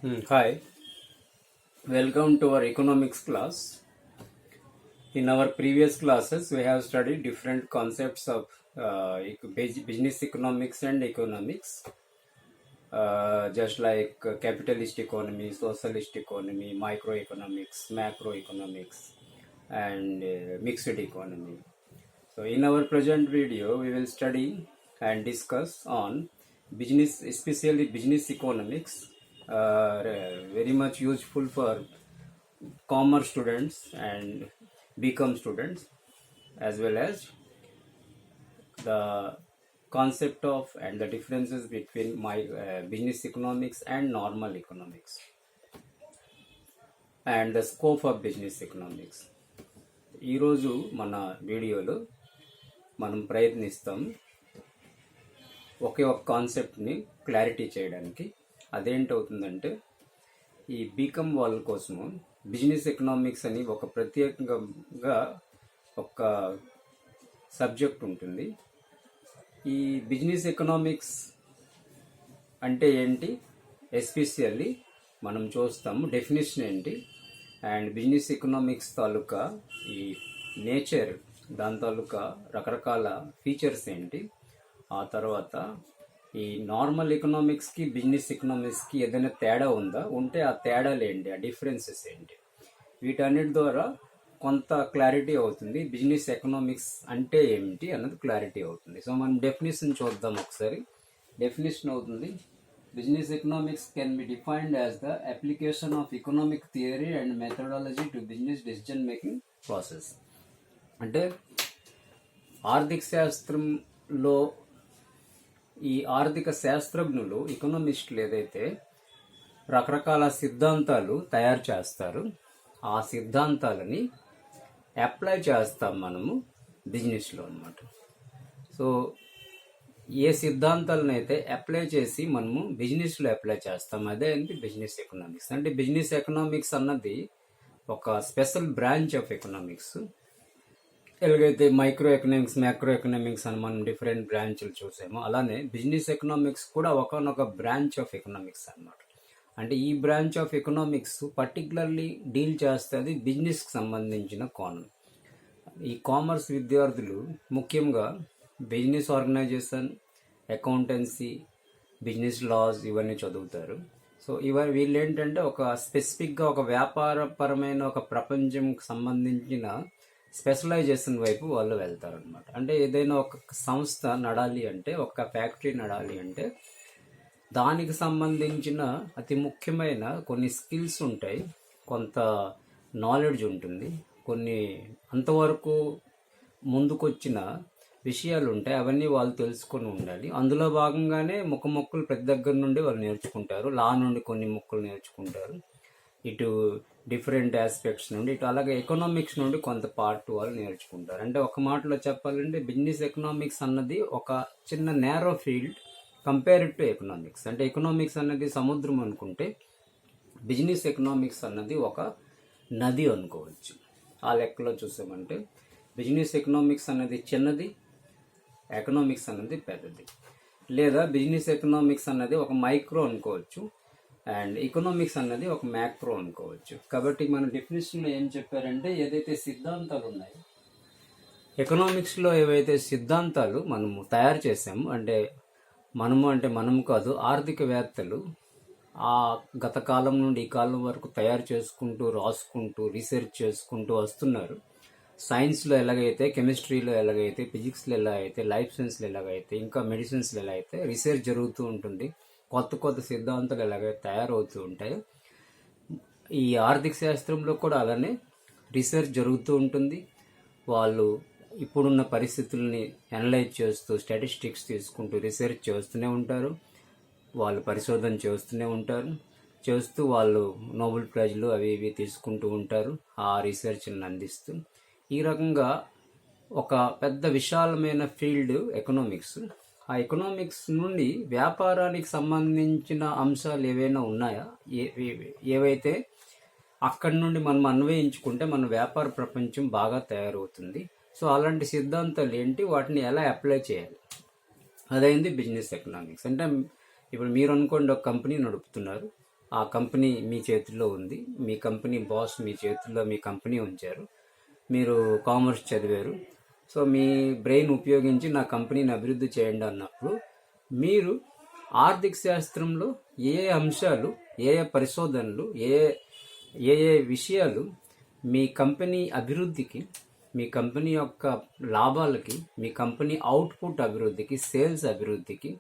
Hi, welcome to our economics class. In our previous classes, we have studied different concepts of business economics and economics, just like capitalist economy, socialist economy, microeconomics, macroeconomics, and mixed economy. So, in our present video, we will study and discuss on business, especially business economics, very much useful for commerce students and BCom students, as well as the concept of and the differences between my business economics and normal economics, and the scope of business economics. ఈరోజు మన వీడియోలో మనం ప్రయత్నిస్తాం ఒకే ఒక కాన్సెప్ట్ని clarity చేయడానికి. అదేంటవుతుందంటే, ఈ BCom వాళ్ళ కోసము బిజినెస్ ఎకనామిక్స్ అని ఒక ప్రత్యేకంగా ఒక సబ్జెక్ట్ ఉంటుంది. ఈ బిజినెస్ ఎకనామిక్స్ అంటే ఏంటి, ఎస్పెషల్లీ మనం చూస్తాము డెఫినేషన్ ఏంటి, అండ్ బిజినెస్ ఎకనామిక్స్ తాలూకా ఈ నేచర్, దాని తాలూకా రకరకాల ఫీచర్స్ ఏంటి, ఆ తర్వాత ఈ నార్మల్ ఎకనామిక్స్కి బిజినెస్ ఎకనామిక్స్కి ఏదైనా తేడా ఉందా, ఉంటే ఆ తేడాలు ఏంటి, ఆ డిఫరెన్సెస్ ఏంటి, వీటన్నిటి ద్వారా కొంత క్లారిటీ అవుతుంది. బిజినెస్ ఎకనామిక్స్ అంటే ఏమిటి అన్నది క్లారిటీ అవుతుంది. సో మనం డెఫినేషన్ చూద్దాం ఒకసారి. డెఫినేషన్ అవుతుంది, business economics can be defined as the application of economic theory and methodology to business decision making process. అంటే ఆర్థిక శాస్త్రంలో ఈ ఆర్థిక శాస్త్రజ్ఞులు, ఎకనామిస్టులు ఏదైతే రకరకాల సిద్ధాంతాలు తయారు చేస్తారు, ఆ సిద్ధాంతాలని అప్లై చేస్తాం మనము బిజినెస్లో అన్నమాట. సో ఏ సిద్ధాంతాలను అయితే అప్లై చేసి మనము బిజినెస్లో అప్లై చేస్తాం, అదే అండి బిజినెస్ ఎకనామిక్స్. అంటే బిజినెస్ ఎకనామిక్స్ అన్నది ఒక స్పెషల్ బ్రాంచ్ ఆఫ్ ఎకనామిక్స్. ఎలాగైతే మైక్రో ఎకనామిక్స్, మ్యాక్రో ఎకనామిక్స్ అని మనం డిఫరెంట్ బ్రాంచ్లు చూసామో, అలానే బిజినెస్ ఎకనామిక్స్ కూడా ఒకనొక బ్రాంచ్ ఆఫ్ ఎకనామిక్స్ అన్నమాట. అంటే ఈ branch of economics particularly deal చేస్తుంది బిజినెస్కి సంబంధించిన కోణం. ఈ కామర్స్ విద్యార్థులు ముఖ్యంగా business organisation, accountancy, business laws ఇవన్నీ చదువుతారు. సో వీళ్ళు ఏంటంటే ఒక స్పెసిఫిక్గా ఒక వ్యాపారపరమైన ఒక ప్రపంచంకి సంబంధించిన స్పెషలైజేషన్ వైపు వాళ్ళు వెళ్తారనమాట. అంటే ఏదైనా ఒక సంస్థ నడాలి అంటే, ఒక ఫ్యాక్టరీ నడాలి అంటే దానికి సంబంధించిన అతి ముఖ్యమైన కొన్ని స్కిల్స్ ఉంటాయి, కొంత నాలెడ్జ్ ఉంటుంది, కొన్ని అంతవరకు ముందుకొచ్చిన విషయాలు ఉంటాయి, అవన్నీ వాళ్ళు తెలుసుకొని ఉండాలి. అందులో భాగంగానే మొక్కలు ప్రతి దగ్గర నుండి వాళ్ళు నేర్చుకుంటారు. లా నుండి కొన్ని మొక్కలు నేర్చుకుంటారు, ఇటు డిఫరెంట్ ఆస్పెక్ట్స్ నుండి, ఇటు అలాగే ఎకనామిక్స్ నుండి కొంత పార్ట్ వాళ్ళు నేర్చుకుంటారు. అంటే ఒక మాటలో చెప్పాలంటే బిజినెస్ ఎకనామిక్స్ అన్నది ఒక చిన్న narrow field compared to economics. అంటే ఎకనామిక్స్ అన్నది సముద్రం అనుకుంటే, బిజినెస్ ఎకనామిక్స్ అన్నది ఒక నది అనుకోవచ్చు. ఆ లెక్కలో చూసామంటే బిజినెస్ ఎకనామిక్స్ అన్నది చిన్నది, ఎకనామిక్స్ అన్నది పెద్దది. లేదా బిజినెస్ ఎకనామిక్స్ అన్నది ఒక మైక్రో అనుకోవచ్చు, అండ్ ఎకనామిక్స్ అన్నది ఒక మ్యాక్రో అనుకోవచ్చు. కాబట్టి మన డెఫినేషన్లో ఏం చెప్పారంటే, ఏదైతే సిద్ధాంతాలు ఉన్నాయో ఎకనామిక్స్లో, ఏవైతే సిద్ధాంతాలు మనము తయారు చేసాము, అంటే మనము కాదు, ఆర్థికవేత్తలు ఆ గత కాలం నుండి ఈ కాలం వరకు తయారు చేసుకుంటూ, రాసుకుంటూ, రీసెర్చ్ చేసుకుంటూ వస్తున్నారు. సైన్స్లో ఎలాగైతే, కెమిస్ట్రీలో ఎలాగైతే, ఫిజిక్స్లో ఎలా అయితే, లైఫ్ సైన్స్లో ఎలాగైతే, ఇంకా మెడిసిన్స్లో ఎలా అయితే రీసెర్చ్ జరుగుతూ ఉంటుంది, కొత్త కొత్త సిద్ధాంతాలు ఎలాగైతే తయారవుతూ ఉంటాయో, ఈ ఆర్థిక శాస్త్రంలో కూడా అలానే రీసెర్చ్ జరుగుతూ ఉంటుంది. వాళ్ళు ఇప్పుడున్న పరిస్థితుల్ని అనలైజ్ చేస్తూ, స్టాటిస్టిక్స్ తీసుకుంటూ రీసెర్చ్ చేస్తూనే ఉంటారు. వాళ్ళు పరిశోధన చేస్తూనే ఉంటారు. చేస్తూ వాళ్ళు నోబెల్ ప్రైజ్లు అవి ఇవి తీసుకుంటూ ఉంటారు, ఆ రీసెర్చ్ని అందిస్తూ. ఈ రకంగా ఒక పెద్ద విశాలమైన ఫీల్డ్ ఎకనామిక్స్. ఆ ఎకనామిక్స్ నుండి వ్యాపారానికి సంబంధించిన అంశాలు ఏవైనా ఉన్నాయా, ఏవైతే అక్కడి నుండి మనం అన్వయించుకుంటే మన వ్యాపార ప్రపంచం బాగా తయారవుతుంది. సో అలాంటి సిద్ధాంతాలు ఏంటి, వాటిని ఎలా అప్లై చేయాలి, అదైంది బిజినెస్ ఎకనామిక్స్. అంటే ఇప్పుడు మీరు అనుకోండి, ఒక కంపెనీ నడుపుతున్నారు, ఆ కంపెనీ మీ చేతుల్లో ఉంది, మీ కంపెనీ బాస్ మీ చేతుల్లో మీ కంపెనీ ఉంచారు, మీరు కామర్స్ చదివారు, సో మీ బ్రెయిన్ ఉపయోగించి నా కంపెనీని అభివృద్ధి చేయండి అన్నప్పుడు మీరు ఆర్థిక శాస్త్రంలో ఏ అంశాలు, ఏ పరిశోధనలు, ఏ ఏ విషయాలు మీ కంపెనీ అభివృద్ధికి, మీ కంపెనీ యొక్క లాభాలకి, మీ కంపెనీ అవుట్పుట్ అభివృద్ధికి, సేల్స్ అభివృద్ధికి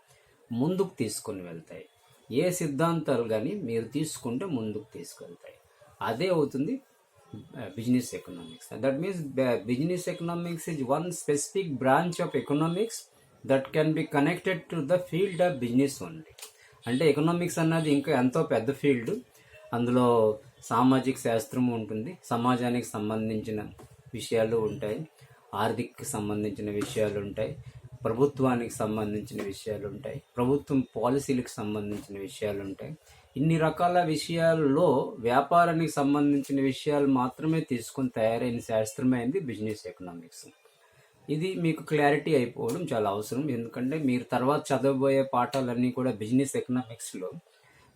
ముందుకు తీసుకొని వెళ్తాయి, ఏ సిద్ధాంతాలు కానీ మీరు తీసుకుంటే ముందుకు తీసుకెళ్తాయి. అదే అవుతుంది business economics. That means business economics is one specific branch of economics that can be connected to the field of business only. అంటే ఎకనామిక్స్ అన్నది ఇంకా ఎంతో పెద్ద ఫీల్డ్. అందులో సామాజిక శాస్త్రం ఉంటుంది, సమాజానికి సంబంధించిన విషయాలు ఉంటాయి, ఆర్థిక సంబంధించిన విషయాలు ఉంటాయి, ప్రభుత్వానికి సంబంధించిన విషయాలు ఉంటాయి, ప్రభుత్వం పాలసీలకు సంబంధించిన విషయాలు ఉంటాయి. ఇన్ని రకాల విషయాల్లో వ్యాపారానికి సంబంధించిన విషయాలు మాత్రమే తీసుకొని తయారైన శాస్త్రమైంది బిజినెస్ ఎకనామిక్స్. ఇది మీకు క్లారిటీ అయిపోవడం చాలా అవసరం, ఎందుకంటే మీరు తర్వాత చదవబోయే పాఠాలన్నీ కూడా బిజినెస్ ఎకనామిక్స్లో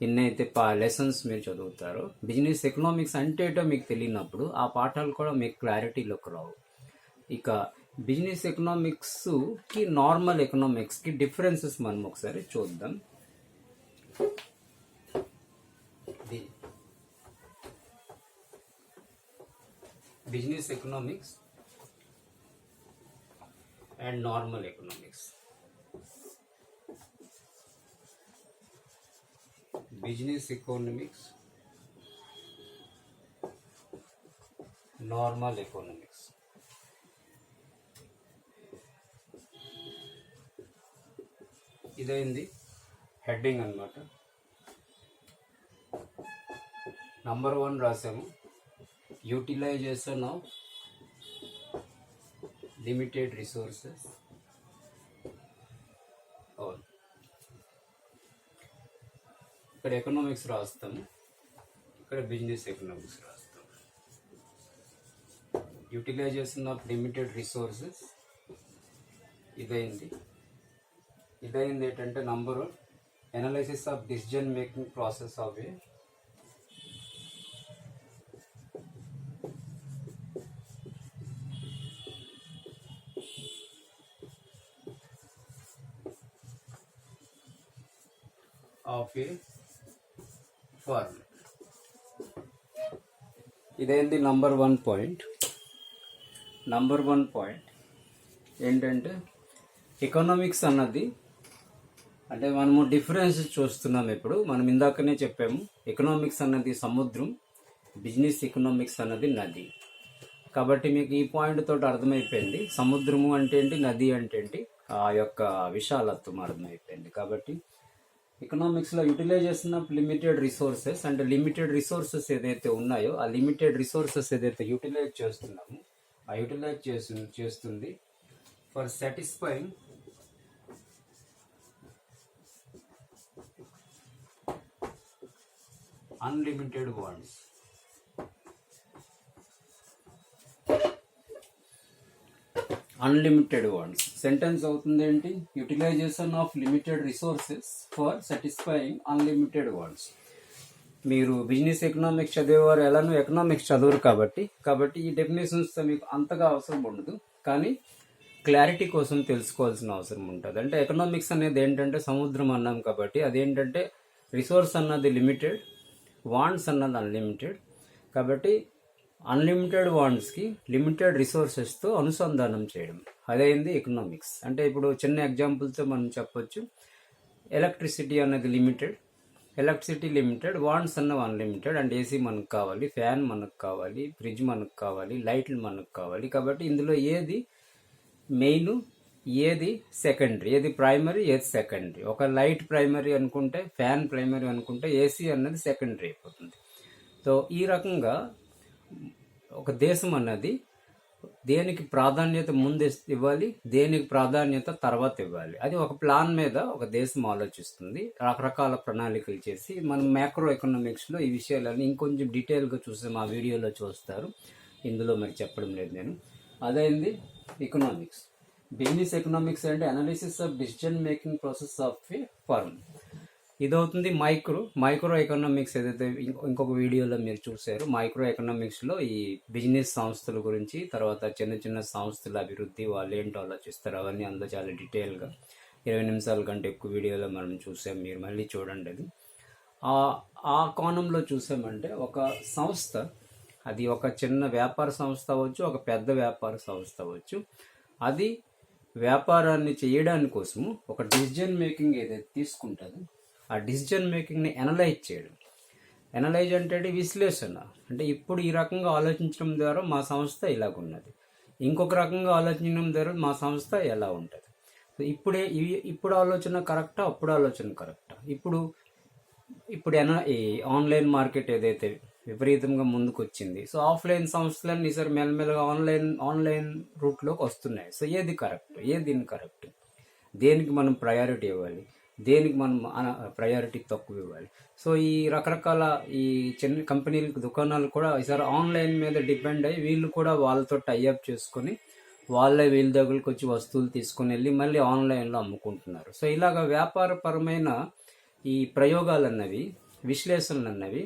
ఎన్నైతే లెసన్స్ మీరు చదువుతారో, బిజినెస్ ఎకనామిక్స్ అంటే ఏంటో మీకు తెలియనప్పుడు ఆ పాఠాలు కూడా మీకు క్లారిటీలోకి రావు. ఇక బిజినెస్ ఎకనామిక్స్కి నార్మల్ ఎకనామిక్స్కి డిఫరెన్సెస్ మనం ఒకసారి చూద్దాం. Business economics and normal economics. Business economics, normal economics. ఇదైంది హెడ్డింగ్ అన్నమాట. నంబర్ 1 రాసాము, యూటిలైజేషన్ ఆఫ్ లిమిటెడ్ రిసోర్సెస్. ఇక్కడ ఎకనామిక్స్ రాస్తాము, ఇక్కడ బిజినెస్ ఎకనామిక్స్ రాస్తాము. యూటిలైజేషన్ ఆఫ్ లిమిటెడ్ రిసోర్సెస్ ఇదైంది. ఏంటంటే number 1, analysis of decision making process of a firm. ఇదేంది నంబర్ 1 పాయింట్. నంబర్ 1 పాయింట్ ఏంటంటే ఎకనామిక్స్ అన్నది, అంటే మనము డిఫరెన్స్ చూస్తున్నాం ఇప్పుడు. మనం ఇందాకనే చెప్పాము, ఎకనామిక్స్ అన్నది సముద్రం, బిజినెస్ ఎకనామిక్స్ అన్నది నది. కాబట్టి మీకు ఈ పాయింట్ తోటి అర్థమైపోయింది, సముద్రము అంటే ఏంటి, నది అంటే ఏంటి, ఆ యొక్క విశాలత్వం అర్థమైపోయింది. కాబట్టి ఎకనామిక్స్లో యూటిలైజేషన్ ఆఫ్ లిమిటెడ్ రిసోర్సెస్ అంటే లిమిటెడ్ రిసోర్సెస్ ఏదైతే ఉన్నాయో ఆ లిమిటెడ్ రిసోర్సెస్ ఏదైతే యూటిలైజ్ చేస్తున్నామో ఆ యూటిలైజ్ చేస్తుంది for satisfying unlimited wants. Unlimited wants sentence అవుతుంది ఏంటి, utilisation of limited resources for satisfying unlimited wants. మీరు బిజినెస్ ఎకనామిక్స్ చదివేవారు ఎలానో ఎకనామిక్స్ చదవరు కాబట్టి ఈ డెఫినేషన్స్ మీకు అంతగా అవసరం ఉండదు, కానీ క్లారిటీ కోసం తెలుసుకోవాల్సిన అవసరం ఉంటుంది. అంటే ఎకనామిక్స్ అనేది ఏంటంటే సముద్రం అన్నాం కాబట్టి అదేంటంటే రిసోర్స్ అన్నది లిమిటెడ్, వాంట్స్ అన్నది అన్లిమిటెడ్. కాబట్టి అన్లిమిటెడ్ వాంట్స్కి లిమిటెడ్ రిసోర్సెస్తో అనుసంధానం చేయడం, అదైంది ఎకనామిక్స్. అంటే ఇప్పుడు చిన్న ఎగ్జాంపుల్తో మనం చెప్పొచ్చు, ఎలక్ట్రిసిటీ అన్నది లిమిటెడ్, ఎలక్ట్రిసిటీ లిమిటెడ్, వాంట్స్ అన్నవి అన్లిమిటెడ్. అంటే ఏసీ మనకు కావాలి, ఫ్యాన్ మనకు కావాలి, ఫ్రిడ్జ్ మనకు కావాలి, లైట్లు మనకు కావాలి. కాబట్టి ఇందులో ఏది మెయిన్, ఏది సెకండరీ, ఏది ప్రైమరీ, ఏది సెకండరీ. ఒక లైట్ ప్రైమరీ అనుకుంటే, ఫ్యాన్ ప్రైమరీ అనుకుంటే, ఏసీ అన్నది సెకండరీ అయిపోతుంది. సో ఈ రకంగా ఒక దేశం అన్నది దేనికి ప్రాధాన్యత ముందు ఇవ్వాలి, దేనికి ప్రాధాన్యత తర్వాత ఇవ్వాలి, అది ఒక ప్లాన్ మీద ఒక దేశం ఆలోచిస్తుంది. రకరకాల ప్రణాళికలు చేసి మనం మ్యాక్రో ఎకనామిక్స్లో ఈ విషయాలన్నీ ఇంకొంచెం డీటెయిల్గా చూస్తే మా వీడియోలో చూస్తారు, ఇందులో మరి చెప్పడం లేదు నేను. అదైంది ఎకనామిక్స్. బిజినెస్ ఎకనామిక్స్ అంటే analysis of decision making process of a firm. ఇది అవుతుంది మైక్రో ఎకనామిక్స్. ఏదైతే ఇంకొక వీడియోలో మీరు చూసారు, మైక్రో ఎకనామిక్స్లో ఈ బిజినెస్ సంస్థల గురించి, తర్వాత చిన్న చిన్న సంస్థల అభివృద్ధి, వాళ్ళు ఏంటో ఆలోచిస్తారు, అవన్నీ అందులో చాలా డీటెయిల్గా 20 నిమిషాల కంటే ఎక్కువ వీడియోలో మనం చూసాం. మీరు మళ్ళీ చూడండి. అది ఆ కోణంలో చూసామంటే ఒక సంస్థ, అది ఒక చిన్న వ్యాపార సంస్థ అవ్వచ్చు, ఒక పెద్ద వ్యాపార సంస్థ అవ్వచ్చు, అది వ్యాపారాన్ని చేయడానికి కోసము ఒక డిసిజన్ మేకింగ్ ఏదైతే తీసుకుంటుందో ఆ డిసిజన్ మేకింగ్ని ఎనలైజ్ చేయడం. ఎనలైజ్ అంటే విశ్లేషణ. అంటే ఇప్పుడు ఈ రకంగా ఆలోచించడం ద్వారా మా సంస్థ ఇలాగున్నది, ఇంకొక రకంగా ఆలోచించడం ద్వారా మా సంస్థ ఎలా ఉంటుంది, ఇప్పుడు ఆలోచన కరెక్టా, అప్పుడు ఆలోచన కరెక్టా, ఇప్పుడు ఈ ఆన్లైన్ మార్కెట్ ఏదైతే విపరీతంగా ముందుకు వచ్చింది, సో ఆఫ్లైన్ సంస్థలన్నీ ఈసారి మెల్లమెల్లగా ఆన్లైన్ రూట్లోకి వస్తున్నాయి. సో ఏది కరెక్ట్, ఏది ఇన్కరెక్ట్, దేనికి మనం ప్రయారిటీ ఇవ్వాలి, దేనికి మనం ప్రయారిటీ తక్కువ ఇవ్వాలి. సో ఈ రకరకాల ఈ చిన్న కంపెనీలకు, దుకాణాలు కూడా ఈసారి ఆన్లైన్ మీద డిపెండ్ అయ్యి వీళ్ళు కూడా వాళ్ళతో టైఅప్ చేసుకొని వాళ్ళే వీళ్ళ దగ్గరికి వచ్చి వస్తువులు తీసుకొని వెళ్ళి మళ్ళీ ఆన్లైన్లో అమ్ముకుంటున్నారు. సో ఇలాగ వ్యాపారపరమైన ఈ ప్రయోగాలు అన్నవి, విశ్లేషణలు అన్నవి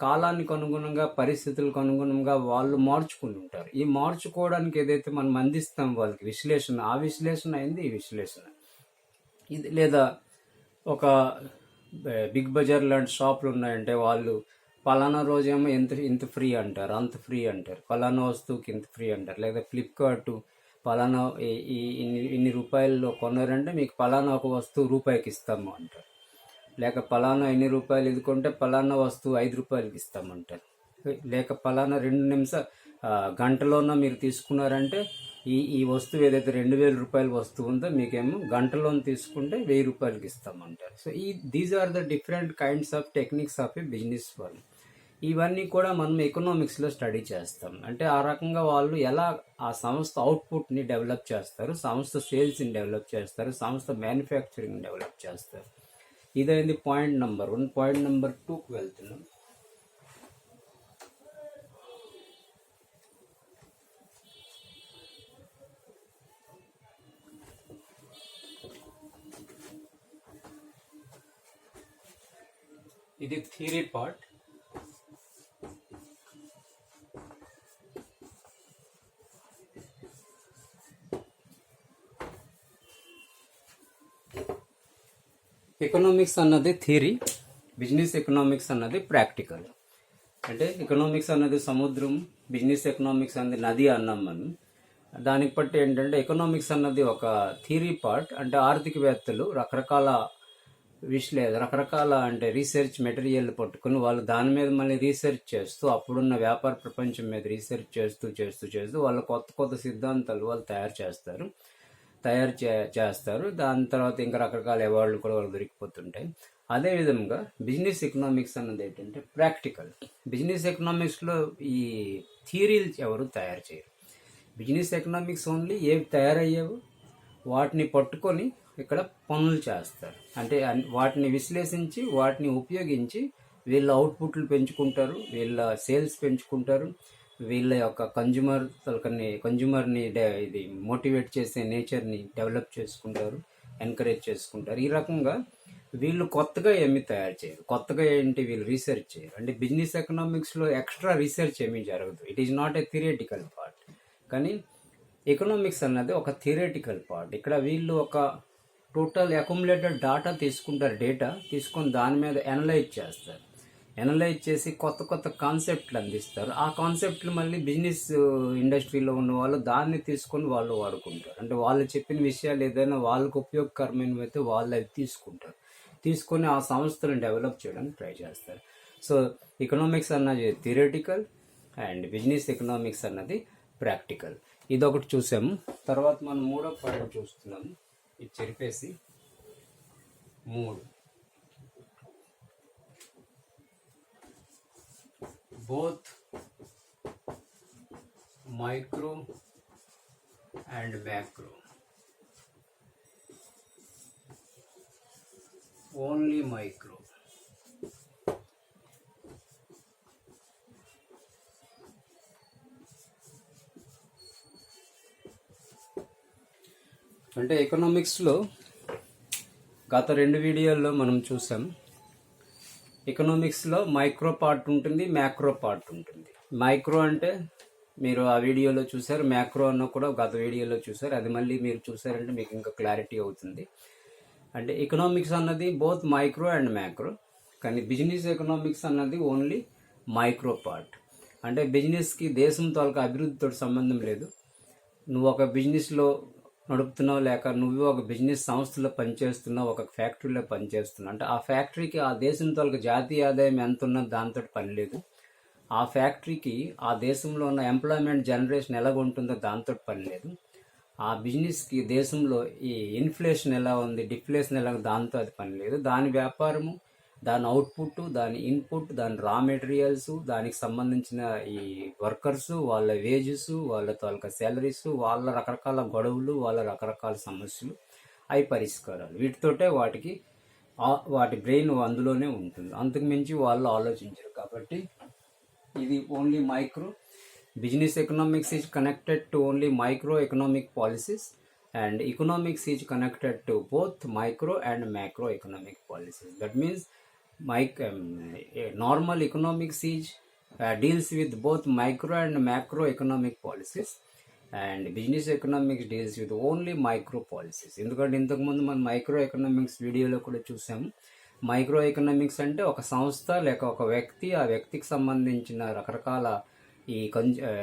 కాలానికి అనుగుణంగా, పరిస్థితులకు అనుగుణంగా వాళ్ళు మార్చుకుని ఉంటారు. ఈ మార్చుకోవడానికి ఏదైతే మనం అందిస్తాం వాళ్ళకి విశ్లేషణ, ఆ విశ్లేషణ అయింది ఈ విశ్లేషణ. ఇది లేదా ఒక బిగ్ బజార్ లాంటి షాపులు ఉన్నాయంటే వాళ్ళు పలానా రోజేమో ఇంత ఫ్రీ అంటారు, అంత ఫ్రీ అంటారు, పలానా వస్తువుకి ఇంత ఫ్రీ అంటారు. లేదా ఫ్లిప్కార్ట్ పలానా ఇన్ని రూపాయల్లో కొన్నారంటే మీకు పలానా ఒక వస్తువు రూపాయికి ఇస్తాము అంటారు. లేక పలానా ఎన్ని రూపాయలు ఇది కొంటే పలానా వస్తువు 5 రూపాయలకి ఇస్తామంటారు. లేక పలానా 2 గంటలోన మీరు తీసుకున్నారంటే ఈ వస్తువు ఏదైతే 2000 రూపాయల వస్తువు ఉందో మీకేమో గంటలో తీసుకుంటే 1000 రూపాయలకి ఇస్తామంటారు. So these are the different kinds of techniques of a business firm. ఇవన్నీ కూడా మనం ఎకనామిక్స్లో స్టడీ చేస్తాం. అంటే ఆ రకంగా వాళ్ళు ఎలా ఆ సంస్థ అవుట్పుట్ని డెవలప్ చేస్తారు, సంస్థ సేల్స్ని డెవలప్ చేస్తారు, సంస్థ మ్యానుఫ్యాక్చరింగ్ డెవలప్ చేస్తారు. ఇదైంది పాయింట్ నెంబర్ 1. పాయింట్ నెంబర్ 2కి వెళ్తున్నాం. ఇది థియరీ పార్ట్. ఎకనామిక్స్ అన్నది థియరీ, బిజినెస్ ఎకనామిక్స్ అన్నది ప్రాక్టికల్. అంటే ఎకనామిక్స్ అన్నది సముద్రం, బిజినెస్ ఎకనామిక్స్ అన్నది నది అన్నాం మనం. దానికి బట్టి ఏంటంటే ఎకనామిక్స్ అన్నది ఒక థియరీ పార్ట్. అంటే ఆర్థికవేత్తలు రకరకాల అంటే రీసెర్చ్ మెటీరియల్ పట్టుకుని వాళ్ళు దాని మీద మళ్ళీ రీసెర్చ్ చేస్తూ, అప్పుడున్న వ్యాపార ప్రపంచం మీద రీసెర్చ్ చేస్తూ వాళ్ళు కొత్త సిద్ధాంతాలు వాళ్ళు తయారు చేస్తారు. దాని తర్వాత ఇంకా రకరకాల అవార్డులు కూడా వాళ్ళు దొరికిపోతుంటాయి. అదేవిధంగా బిజినెస్ ఎకనామిక్స్ అన్నది ఏంటంటే ప్రాక్టికల్. బిజినెస్ ఎకనామిక్స్లో ఈ థియరీలు ఎవరు తయారు చేయరు. బిజినెస్ ఎకనామిక్స్ ఓన్లీ ఏవి తయారయ్యేవో వాటిని పట్టుకొని ఇక్కడ పనులు చేస్తారు. అంటే వాటిని విశ్లేషించి వాటిని ఉపయోగించి వీళ్ళ అవుట్పుట్లు పెంచుకుంటారు, వీళ్ళ సేల్స్ పెంచుకుంటారు, వీళ్ళ యొక్క కన్జ్యూమర్ని ఇది మోటివేట్ చేసే నేచర్ని డెవలప్ చేసుకుంటారు, ఎంకరేజ్ చేసుకుంటారు. ఈ రకంగా వీళ్ళు కొత్తగా ఏమీ తయారు చేయరు, కొత్తగా ఏంటి వీళ్ళు రీసెర్చ్ చేయరు. అంటే బిజినెస్ ఎకనామిక్స్లో ఎక్స్ట్రా రీసెర్చ్ ఏమీ జరగదు. It is not a theoretical part. కానీ ఎకనామిక్స్ అన్నది ఒక థియరిటికల్ పార్ట్. ఇక్కడ వీళ్ళు ఒక టోటల్ అక్యుములేటెడ్ డేటా తీసుకొని దాని మీద ఎనలైజ్ చేసి కొత్త కాన్సెప్ట్లు అందిస్తారు. ఆ కాన్సెప్ట్లు మళ్ళీ బిజినెస్ ఇండస్ట్రీలో ఉన్న వాళ్ళు దాన్ని తీసుకొని వాళ్ళు వాడుకుంటారు. అంటే వాళ్ళు చెప్పిన విషయాలు ఏదైనా వాళ్ళకు ఉపయోగకరమైనవి అయితే వాళ్ళు అవి తీసుకొని ఆ సంస్థలను డెవలప్ చేయడానికి ట్రై చేస్తారు. సో ఎకనామిక్స్ అన్నది థియరిటికల్ అండ్ బిజినెస్ ఎకనామిక్స్ అన్నది ప్రాక్టికల్. ఇదొకటి చూసాము. తర్వాత మనం 3వ పాయింట్ చూస్తున్నాము. ఇది చెరిపేసి 3 both micro and macro. Only micro. అంటే ఎకనామిక్స్లో గత 2 వీడియోల్లో మనం చూసాం ఎకనామిక్స్లో మైక్రో పార్ట్ ఉంటుంది, మ్యాక్రో పార్ట్ ఉంటుంది. మైక్రో అంటే మీరు ఆ వీడియోలో చూసారు, మ్యాక్రో అన్న కూడా గత వీడియోలో చూసారు. అది మళ్ళీ మీరు చూసారంటే మీకు ఇంకా క్లారిటీ అవుతుంది. అంటే ఎకనామిక్స్ అన్నది బోత్ మైక్రో అండ్ మ్యాక్రో, కానీ బిజినెస్ ఎకనామిక్స్ అన్నది ఓన్లీ మైక్రో పార్ట్. అంటే బిజినెస్కి దేశం తాలూకా అభివృద్ధితో సంబంధం లేదు. నువ్వు ఒక బిజినెస్లో నడుపుతున్నావు, లేక నువ్వు ఒక బిజినెస్ సంస్థలో పనిచేస్తున్నావు, ఒక ఫ్యాక్టరీలో పనిచేస్తున్నావు అంటే ఆ ఫ్యాక్టరీకి ఆ దేశం తాలూకా జాతీయ ఆదాయం ఎంత ఉన్నది దాంతో పని లేదు. ఆ ఫ్యాక్టరీకి ఆ దేశంలో ఉన్న ఎంప్లాయ్మెంట్ జనరేషన్ ఎలాగ ఉంటుందో దాంతో పని లేదు. ఆ బిజినెస్కి దేశంలో ఈ ఇన్ఫ్లేషన్ ఎలా ఉంది, డిఫ్లేషన్ ఎలా దాంతో అది పని లేదు. దాని వ్యాపారము, దాని అవుట్పుట్, దాని ఇన్పుట్, దాని రా మెటీరియల్స్, దానికి సంబంధించిన ఈ వర్కర్స్, వాళ్ళ వేజెస్, వాళ్ళ తాలూకా శాలరీస్, వాళ్ళ రకరకాల గొడవలు, వాళ్ళ రకరకాల సమస్యలు, అవి పరిష్కారాలు. వీటితోటే వాటి బ్రెయిన్ అందులోనే ఉంటుంది. అంతకు మించి వాళ్ళు ఆలోచించరు. కాబట్టి ఇది only micro. Business economics is connected to only microeconomic policies, and economics is connected to both micro and macroeconomic policies. That means normal economics deals with both micro and macroeconomic policies, and business economics deals with only micro policies. ఎందుకంటే ఇంతకుముందు మనం micro economics వీడియోలో కూడా చూసాము. Micro economics అంటే ఒక సంస్థ లేక ఒక వ్యక్తి, ఆ వ్యక్తికి సంబంధించిన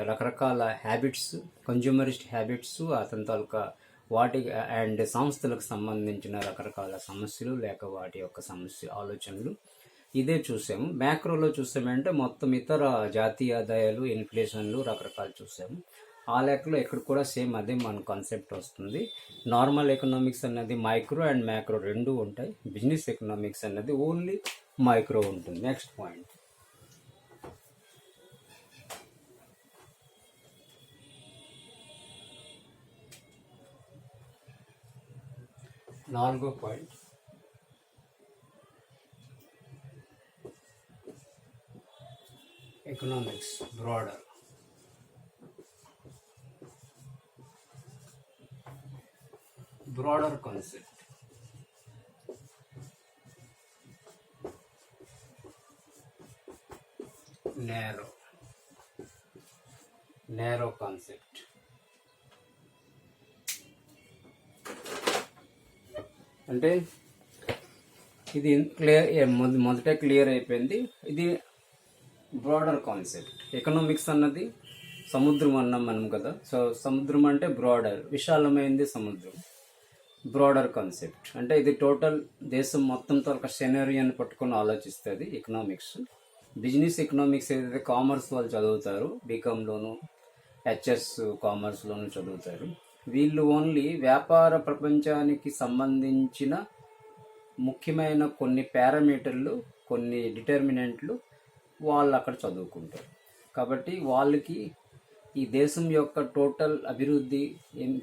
రకరకాల హ్యాబిట్స్, కన్జ్యూమరిస్ట్ హ్యాబిట్స్, అతని తాలూకా వాటి అండ్ సంస్థలకు సంబంధించిన రకరకాల సమస్యలు లేక వాటి యొక్క ఆలోచనలు ఇదే చూసాము. మ్యాక్రోలో చూసామంటే మొత్తం ఇతర జాతీయ ఆదాయాలు, ఇన్ఫ్లేషన్లు రకరకాలు చూసాము. ఆ లెక్కలో ఇక్కడ కూడా సేమ్ అదే మన కాన్సెప్ట్ వస్తుంది. నార్మల్ ఎకనామిక్స్ అన్నది మైక్రో అండ్ మ్యాక్రో రెండు ఉంటాయి. బిజినెస్ ఎకనామిక్స్ అన్నది ఓన్లీ మైక్రో ఉంటుంది. నెక్స్ట్ పాయింట్, నాలుగో point, economics broader. Broader concept. Narrow concept. అంటే ఇది మొదట క్లియర్ అయిపోయింది. ఇది బ్రాడర్ కాన్సెప్ట్. ఎకనామిక్స్ అన్నది సముద్రం అన్నాం మనం కదా. సో సముద్రం అంటే బ్రాడర్, విశాలమైంది సముద్రం. బ్రాడర్ కాన్సెప్ట్ అంటే ఇది టోటల్ దేశం మొత్తంతో ఒక సెనరీని పట్టుకొని ఆలోచిస్తుంది ఎకనామిక్స్. బిజినెస్ ఎకనామిక్స్ ఏదైతే కామర్స్ వాళ్ళు చదువుతారు, బీకామ్లోను హెచ్ఎస్ కామర్స్లోను చదువుతారు, వీళ్ళు ఓన్లీ వ్యాపార ప్రపంచానికి సంబంధించిన ముఖ్యమైన కొన్ని పారామీటర్లు, కొన్ని డిటర్మినెంట్లు వాళ్ళు అక్కడ చదువుకుంటారు. కాబట్టి వాళ్ళకి ఈ దేశం యొక్క టోటల్ అభివృద్ధి,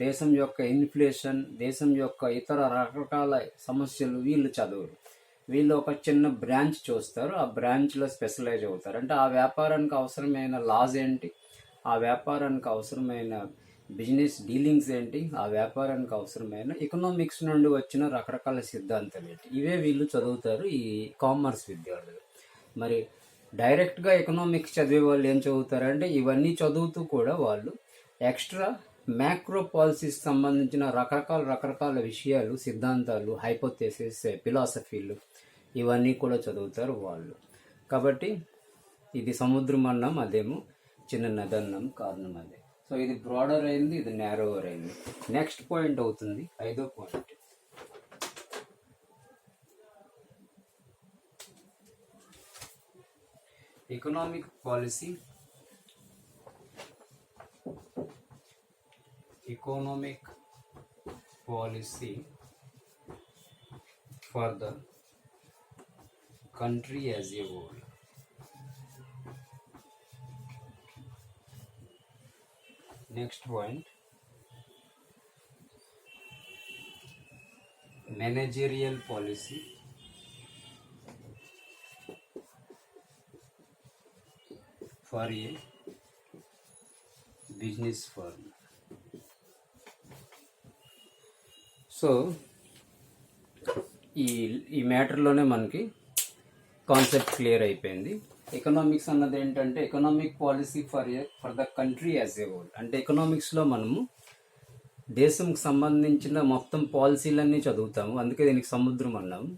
దేశం యొక్క ఇన్ఫ్లేషన్, దేశం యొక్క ఇతర రకరకాల సమస్యలు వీళ్ళు చదవరు. వీళ్ళు ఒక చిన్న బ్రాంచ్ చూస్తారు, ఆ బ్రాంచ్లో స్పెషలైజ్ అవుతారు. అంటే ఆ వ్యాపారానికి అవసరమైన లాస్ ఏంటి, ఆ వ్యాపారానికి అవసరమైన బిజినెస్ డీలింగ్స్ ఏంటి, ఆ వ్యాపారానికి అవసరమైన ఎకనామిక్స్ నుండి వచ్చిన రకరకాల సిద్ధాంతాలు ఏంటి, ఇవే వీళ్ళు చదువుతారు ఈ కామర్స్ విద్యార్థులు. మరి డైరెక్ట్గా ఎకనామిక్స్ చదివే వాళ్ళు ఏం చదువుతారంటే ఇవన్నీ చదువుతూ కూడా వాళ్ళు ఎక్స్ట్రా మ్యాక్రో పాలసీస్ సంబంధించిన రకరకాల విషయాలు, సిద్ధాంతాలు, హైపోథెసిస్, ఫిలాసఫీలు ఇవన్నీ కూడా చదువుతారు వాళ్ళు. కాబట్టి ఇది సముద్రం అన్నాం, అదేమో చిన్న నది అన్నాం, కారణం అదే. సో ఇది బ్రాడర్ అయింది, ఇది నేరోవర్ అయింది. నెక్స్ట్ పాయింట్ అవుతుంది, ఐదో point, economic policy for the country as a whole. Next point, managerial policy for a business firm. So ఈ మ్యాటర్లోనే మనకి కాన్సెప్ట్ క్లియర్ అయిపోయింది. ఎకనామిక్స్ అన్నది ఏంటంటే economic policy for the country as a whole. అంటే ఎకనామిక్స్లో మనము దేశంకి సంబంధించిన మొత్తం పాలసీలన్నీ చదువుతాము, అందుకే దీనికి సముద్రం అన్నాము.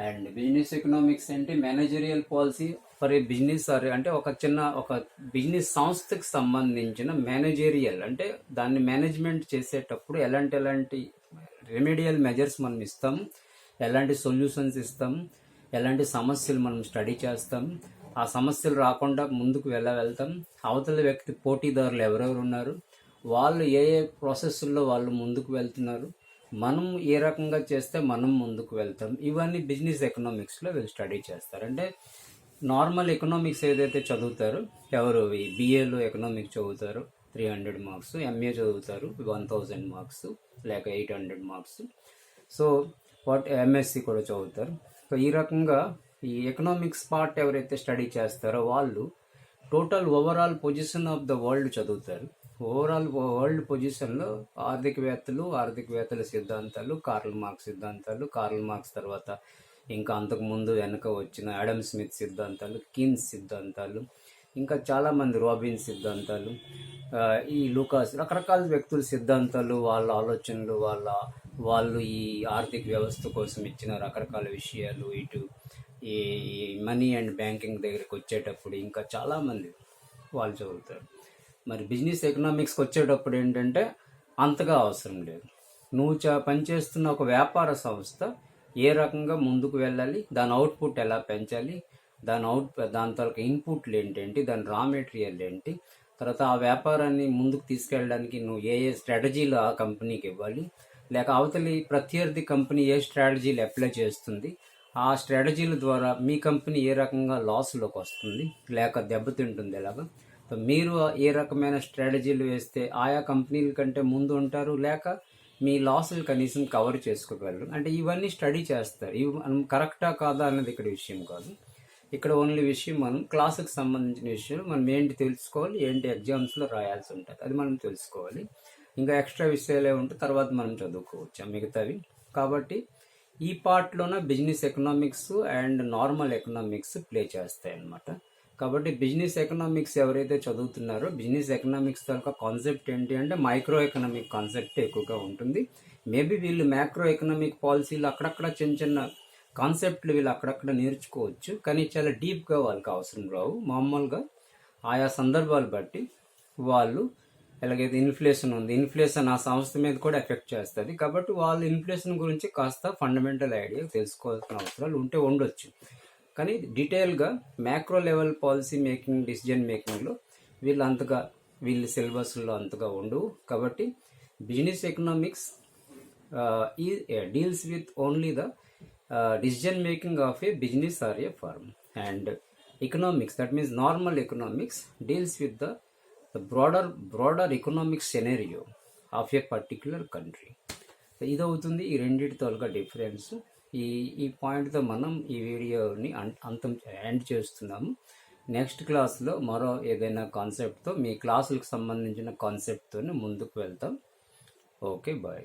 అండ్ బిజినెస్ ఎకనామిక్స్ అంటే managerial policy for a business అంటే ఒక బిజినెస్ సంస్థకి సంబంధించిన మేనేజరియల్, అంటే దాన్ని మేనేజ్మెంట్ చేసేటప్పుడు ఎలాంటి రెమెడియల్ మెజర్స్ మనం ఇస్తాం, ఎలాంటి సొల్యూషన్స్ ఇస్తాం, ఎలాంటి సమస్యలు మనం స్టడీ చేస్తాం, ఆ సమస్యలు రాకుండా ముందుకు వెళ్తాం, అవతల వ్యక్తి పోటీదారులు ఎవరెవరు ఉన్నారు, వాళ్ళు ఏ ప్రాసెస్లో వాళ్ళు ముందుకు వెళ్తున్నారు, మనం ఏ రకంగా చేస్తే మనం ముందుకు వెళ్తాం, ఇవన్నీ బిజినెస్ ఎకనామిక్స్లో వీళ్ళు స్టడీ చేస్తారు. అంటే నార్మల్ ఎకనామిక్స్ ఏదైతే చదువుతారో, ఎవరు బిఏలో ఎకనామిక్స్ చదువుతారు 300 మార్క్స్, ఎంఏ చదువుతారు 1000 మార్క్స్ లేక 800 మార్క్స్, సో ఎంఎస్సి కూడా చదువుతారు. సో ఈ రకంగా ఈ ఎకనామిక్స్ పార్ట్ ఎవరైతే స్టడీ చేస్తారో వాళ్ళు total overall position of the world చదువుతారు. ఓవరాల్ వరల్డ్ పొజిషన్లో ఆర్థికవేత్తల సిద్ధాంతాలు, కార్ల్ మార్క్స్ తర్వాత ఇంకా అంతకుముందు వెనక వచ్చిన ఆడమ్ స్మిత్ సిద్ధాంతాలు, కీన్స్ సిద్ధాంతాలు, ఇంకా చాలామంది రాబిన్ సిద్ధాంతాలు, ఈ లూకాస్, రకరకాల వ్యక్తుల సిద్ధాంతాలు, వాళ్ళ ఆలోచనలు, వాళ్ళు ఈ ఆర్థిక వ్యవస్థ కోసం ఇచ్చిన రకరకాల విషయాలు, ఇటు ఈ మనీ అండ్ బ్యాంకింగ్ దగ్గరికి వచ్చేటప్పుడు ఇంకా చాలామంది వాళ్ళు చదువుతారు. మరి బిజినెస్ ఎకనామిక్స్కి వచ్చేటప్పుడు ఏంటంటే అంతగా అవసరం లేదు. నువ్వు పనిచేస్తున్న ఒక వ్యాపార సంస్థ ఏ రకంగా ముందుకు వెళ్ళాలి, దాని అవుట్పుట్ ఎలా పెంచాలి, దాని తరక ఇన్పుట్లు ఏంటేంటి, దాని రా మెటీరియల్ ఏంటి, తర్వాత ఆ వ్యాపారాన్ని ముందుకు తీసుకెళ్ళడానికి నువ్వు ఏ స్ట్రాటజీలు ఆ కంపెనీకి ఇవ్వాలి, లేక అవతలి ప్రత్యర్థి కంపెనీ ఏ స్ట్రాటజీలు అప్లై చేస్తుంది, ఆ స్ట్రాటజీల ద్వారా మీ కంపెనీ ఏ రకంగా లాస్లోకి వస్తుంది లేక దెబ్బతింటుంది ఎలాగా, మీరు ఏ రకమైన స్ట్రాటజీలు వేస్తే ఆయా కంపెనీల కంటే ముందు ఉంటారు లేక మీ లాసులు కనీసం కవర్ చేసుకోగలరు. అంటే ఇవన్నీ స్టడీ చేస్తారు. ఇవి మనం కరెక్టా కాదా అన్నది ఇక్కడ విషయం కాదు. ఇక్కడ ఓన్లీ విషయం మనం క్లాసుకు సంబంధించిన విషయాలు మనం ఏంటి తెలుసుకోవాలి, ఏంటి ఎగ్జామ్స్లో రాయాల్సి ఉంటుంది అది మనం తెలుసుకోవాలి. ఇంకా ఎక్స్ట్రా విషయాలే ఉంటే తర్వాత మనం చదువుకోవచ్చు మిగతావి. కాబట్టి ఈ పార్ట్లోన business economics and normal economics play చేస్తాయి అన్నమాట. కాబట్టి బిజినెస్ ఎకనామిక్స్ ఎవరైతే చదువుతున్నారో బిజినెస్ ఎకనామిక్స్ యొక్క కాన్సెప్ట్ ఏంటి అంటే మైక్రో ఎకనామిక్ కాన్సెప్ట్ ఎక్కువగా ఉంటుంది. మేబీ వీళ్ళు మ్యాక్రో ఎకనామిక్ పాలసీలు అక్కడక్కడ చిన్న కాన్సెప్ట్లు వీళ్ళు అక్కడక్కడ నేర్చుకోవచ్చు, కానీ చాలా డీప్గా వాళ్ళకి అవసరం రావు. మామూలుగా ఆయా సందర్భాలు బట్టి వాళ్ళు ఎలాగైతే ఇన్ఫ్లేషన్ ఆ సంస్థ మీద కూడా ఎఫెక్ట్ చేస్తుంది. కాబట్టి వాళ్ళు ఇన్ఫ్లేషన్ గురించి కాస్త ఫండమెంటల్ ఐడియా తెలుసుకోవాల్సిన అవసరాలు ఉండొచ్చు. కానీ డీటెయిల్గా macro level policy making, decision మేకింగ్లో వీళ్ళ సిలబస్లో అంతగా ఉండవు. కాబట్టి business economics deals with only the decision making of a business or a firm, and economics, that means normal economics, deals with the broader economic scenario of a particular country. ఇది అవుతుంది ఈ రెండింటితో డిఫరెన్స్. ఈ పాయింట్తో మనం ఈ వీడియోని end చేస్తున్నాము. Next క్లాస్లో మరో ఏదైనా కాన్సెప్ట్తో మీ క్లాసులకు సంబంధించిన కాన్సెప్ట్తో ముందుకు వెళ్తాం. Okay, bye.